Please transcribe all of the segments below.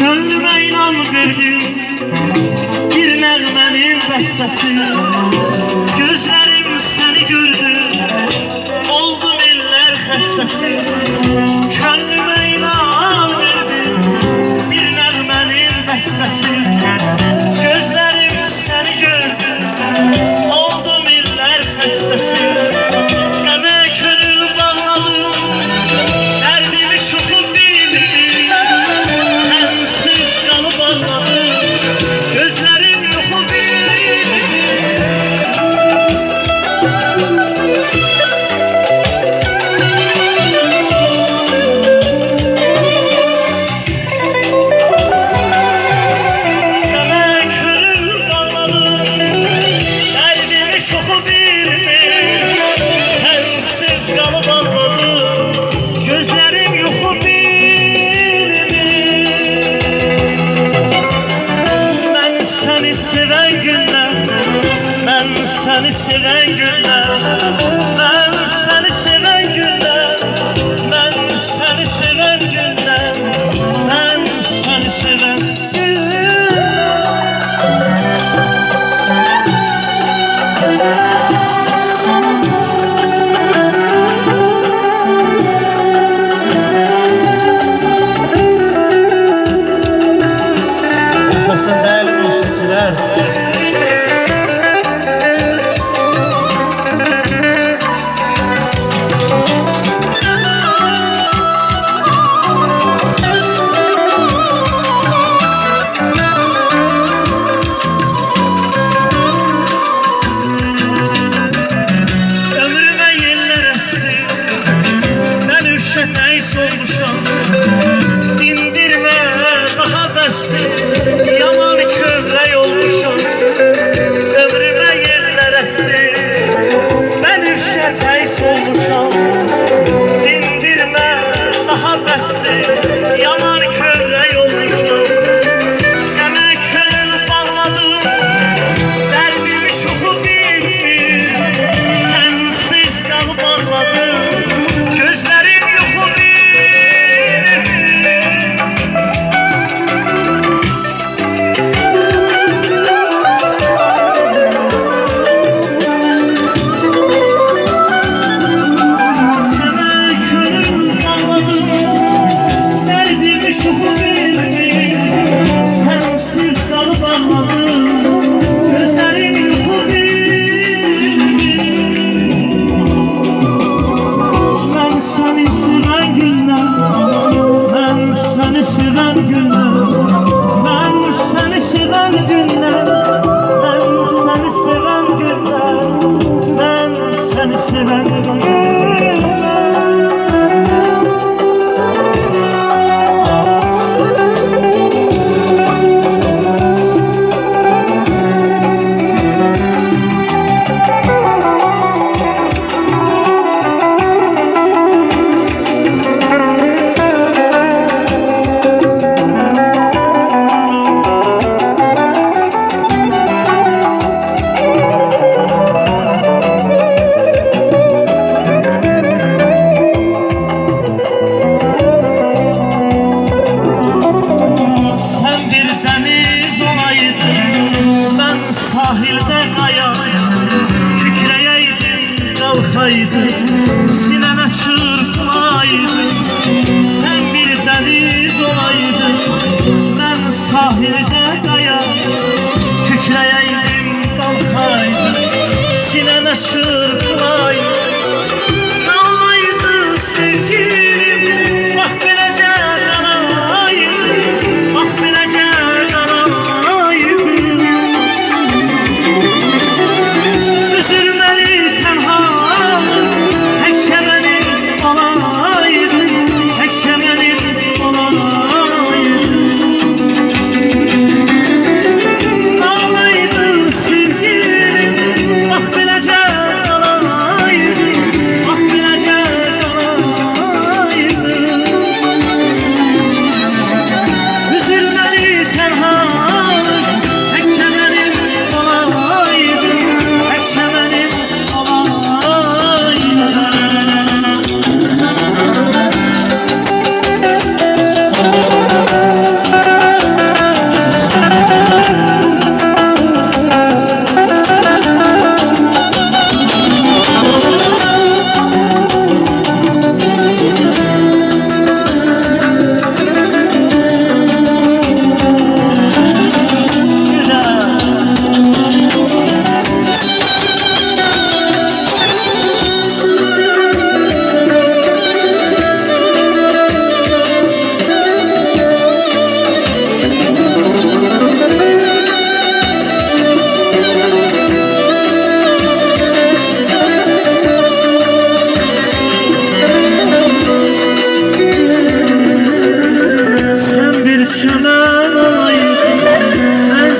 Gönlüme inan verdim bir nəğmənin bəstəsi. Gözlerim seni gördü, oldum eller xəstəsi. Gönlüme inan verdim bir nəğmənin bəstəsi. Gözlerim seni gördü, oldum eller xəstəsi. Qəmə könül bağladım, dərdimi çoxu bildim. Sensiz qalıp ağladım, gözlerim yoxu bildim. Seni seven günler, ben seni seven günler, ben seni seven günler, ben seni seven Yaşasın değerli müzikçiler. Yaman kövrək olmuşam, ömrümə yerlər əsdi. Mən üşətəys olmuşam, dindirmə daha bəsdir. Yaman kövrək olmuşam, qəmə könül bağladım, dərdimi çoxu bilmir. Sənsiz qalıb ağladım, gözlərim yoxu bilmir.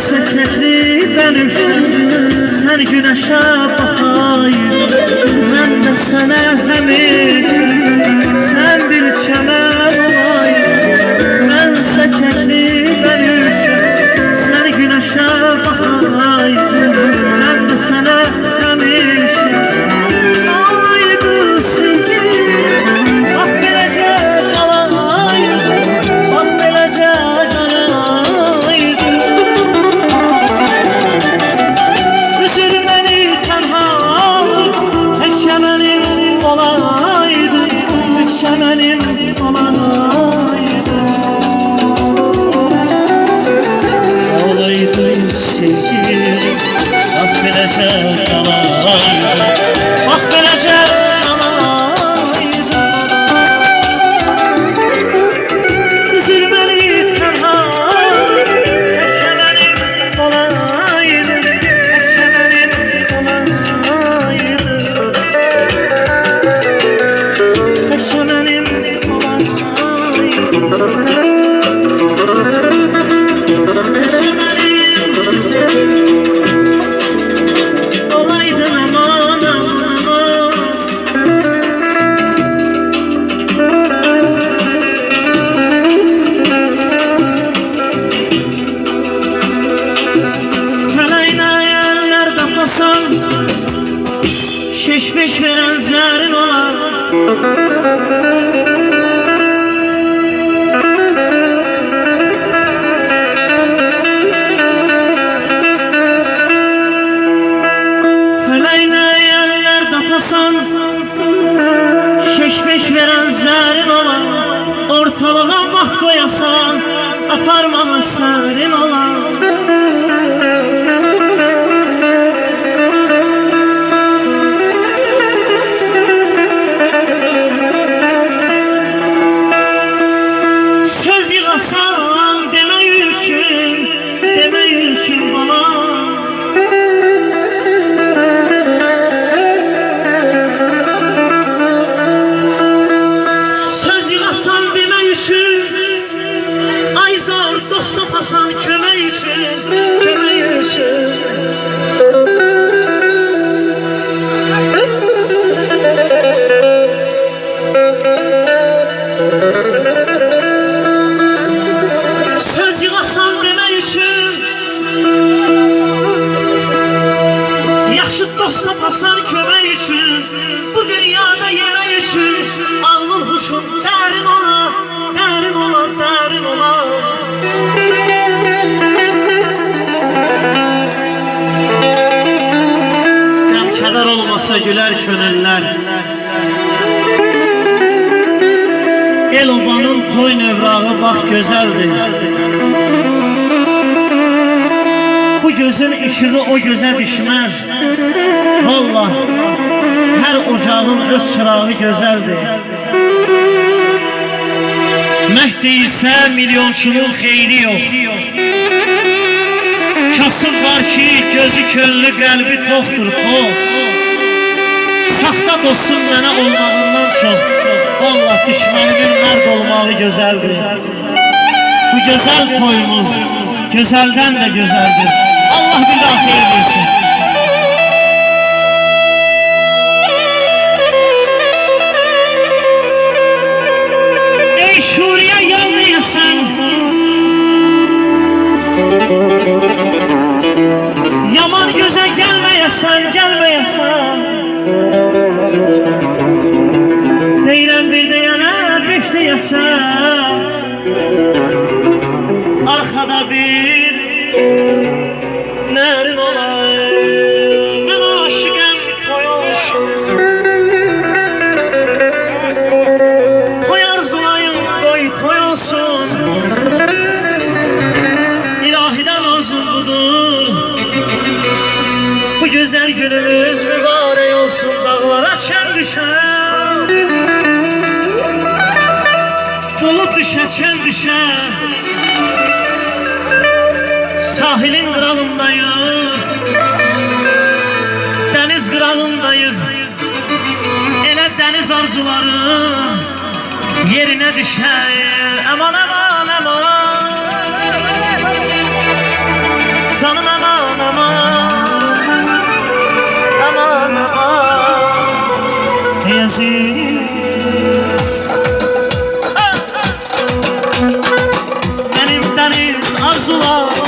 səkəkli bənövşəm, sən günəşə baxaydın, mən də sənə həmişə, sən bir çəmən olaydın. Mən səkəkli bənövşəm, sən günəşə baxaydın, mən də sənə həmişə olaydın sevgilim. Bax beləcə qalaydın, bax beləcə qalaydın. Üzür məni tənhalıq, təkcə mənim olaydın, təkcə mənim olaydın. Olaydın sevgilim, bax beləcə qalaydın, bax beləcə qalaydın. Üzür məni tənhalıq, təkcə mənim olaydın, təkcə mənim olaydın, təkcə mənim olaydın. Olaydın aman aman. Fələyinə yerlər tapasan, şeş-beş verən zərin olar. Fələyinə yerlər tapasan, şeş-beş verən zərin olar. Ortalığa vaxt qoyasan, aparmağa sərin olar. Söz yığasan demək üçün bana. Söz yığasan demək üçün, ay zor dost tapasan kömək üçün, kömək üçün. Söz yığasan demək üçün, yaxşı dost tapasan kömək üçün, bu dünyada yemək üçün. Ağlın huşun dərin ola, dərin ola, dərin ola. Qəm kədər olmasa gülər könüllər. El obanın toy növrağı bax gözəldir. Bu gözün ışığı o göze düşmez. Vallahi her ocağın öz çırağı güzeldir. Məhd ise milyonçunun xeyri yok. Kasıb var ki gözü könlü qəlbi toxdur, tox. Saxta dostum mənə olmağından çox. Vallahi düşmənimin mərd olmağı gözəldir. Bu gözəl toyumuz gözəldən də gözəldir. Allah billah xeyir versin. Ey Şuriye yanlayasan, yaman göze gelmeyesen, gelmeyesen. Deyirəm bir deyənə beş deyəsən. Arkada bir nərin olay, mən aşıqəm toy olsun. Toy arzulayın, toy olsun. İlahiden arzum budur. Bu güzel günümüz mübarek olsun. Dağlara çen düşer, bulut düşer, çen düşer. Sahilin qırağındayım, deniz qırağındayım. Elə deniz arzularım yerine düşer. Aman aman aman, Bayezid. Benim deniz arzular